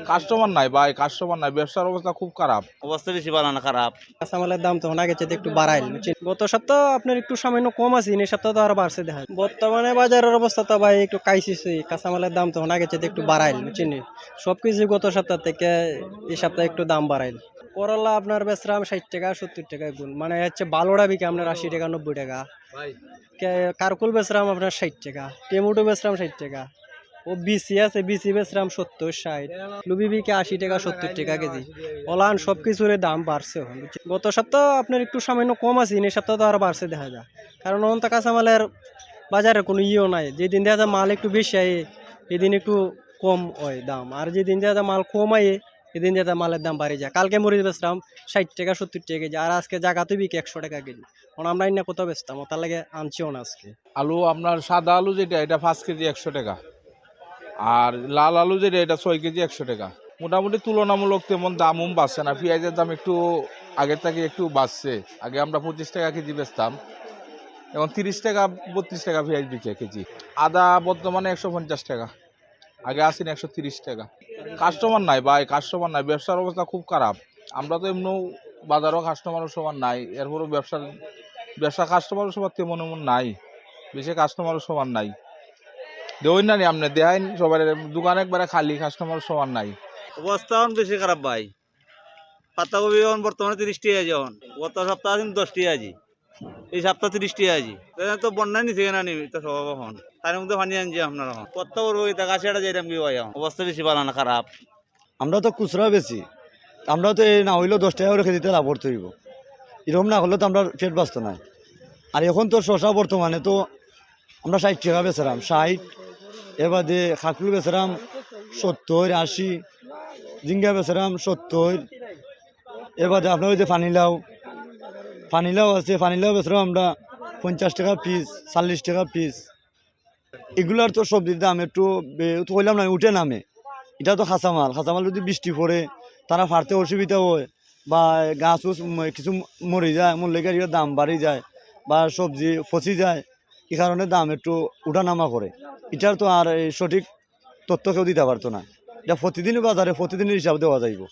Customer নাই ভাই, customer নাই, ব্যবসার অবস্থা খুব খারাপ। অবস্থা বেশি ভালো না, খারাপ। কাঁচামালের দাম তখন আগে চেয়ে একটু বাড়াইল। গত সপ্তাহ আপনার একটু সামান্য কম আছে, এই সপ্তাহ তো আরো বাড়ছে দেখা যায়। বর্তমানে বাজারের অবস্থা তো ভাই একটু কাইছিছে, কাঁচামালের দাম তখন আগে চেয়ে একটু বাড়াইল, বুঝছেন? সবকিছু গত সপ্তাহ থেকে এই সপ্তাহে একটু দাম বাড়াইল। করলা আপনার বেচরাম 60 টাকা 70 টাকা গুণ, মানে হচ্ছে বালোড়া বিকে আপনার 80 টাকা 90 টাকা। কারকুল বেচরাম আপনার 60 টাকা, টমেটো বেচরাম 60 টাকা। ও বিসি আছে, বিসি বেচরাম 70 60, লুবি বিকে 80 টাকা 70 টাকা কেজি। ওলান সবকিছুর দাম বাড়ছে এখন, বুঝছেন? গত সপ্তাহ আপনার একটু সামান্য কম আছে, এই সপ্তাহ তো আরো বাড়ছে দেখা যায়। কারণ অন্ত কাঁচামালের বাজারে কোনো ইয়েও নাই। যেদিন দেখা যায় মাল একটু বেশি আয়ে এদিন একটু কম হয় দাম, আর যেদিন দেখা যায় মাল কম আয়ে এদিন দেখা যায় মালের দাম বাড়ে যায়। কালকে মরিচ বেচলাম 60 টাকা 70 টাকা কেজি, আর আজকে জায়গাতে বিকে 100 টাকা কেজি। এখন আমরা ইন্না কোথাও বেচতাম, তার লাগে আনছিও না আজকে। আলু আপনার সাদা আলু যেটা, এটা 5 কেজি 100 টাকা, আর লাল আলু যেটা, এটা 6 কেজি 100 টাকা। মোটামুটি তুলনামূলক তেমন দামও বাড়ছে না। পেঁয়াজের দাম একটু আগের থেকে একটু বাড়ছে। আগে আমরা 25 টাকা কেজি বেচতাম, এখন 30 টাকা 32 টাকা পেঁয়াজ বিকে কেজি। আদা বর্তমানে 150 টাকা, আগে আসেন 130 টাকা। কাস্টমার নাই ভাই, কাস্টমার নাই, ব্যবসার অবস্থা খুব খারাপ। আমরা তো এমনি বাজারও কাস্টমারও সমান নাই, এরপরও ব্যবসা কাস্টমারও সবার তেমন এমন নাই, বেশি কাস্টমারও সমান নাই। দেওই না নি আপনি দেখাইন, সবার দোকান একবারে খালি, কাস্টমার সমান নাই। অবস্থা এখন বেশি খারাপ ভাই। পাতাকপি এখন বর্তমানে 30 টাকা এখন, গত সপ্তাহ 10 টাকা আজি, এই সপ্তাহ 30 টাকা আজি। তো বন্যা নিছে না নি তো সব এখন তার মধ্যে পানি আনছি আপনার এখন কত করবো, কাছে যাইতাম কি ভাই। এখন অবস্থা বেশি ভালো না, খারাপ। আমরা তো খুচরা বেশি, আমরা তো এই না হইলেও 10 টাকা করে কেজিতে লাভ করতে হইব। এরকম না হলে তো আমরা পেট বাঁচত না। আর এখন তো শশা বর্তমানে তো আমরা 60 টাকা বেচরাম, 60। এবার দিয়ে খাকুল বেচরাম 70 80, ঝিঙ্গা বেচরাম 70। এবার আপনার ওই যে পানিলাও আছে, পানিলাও বেচরাম আমরা 50 টাকা পিস 40 টাকা পিস। এগুলার তো সবজির দাম একটু তো হইলাম না, উঠে নামে। এটা তো খাঁচামাল যদি বৃষ্টি পড়ে তারা ফাড়তে অসুবিধা হয়, বা গাছ কিছু মরে যায়, মরলে গাড়ির দাম বাড়ি যায়, বা সবজি পচি যায়। এই কারণে দাম একটু উঠানামা করে। এটার তো আর সঠিক তথ্য কেউ দিতে পারতো না। এটা প্রতিদিনই বাজারে প্রতিদিনের হিসাব দেওয়া যাইব।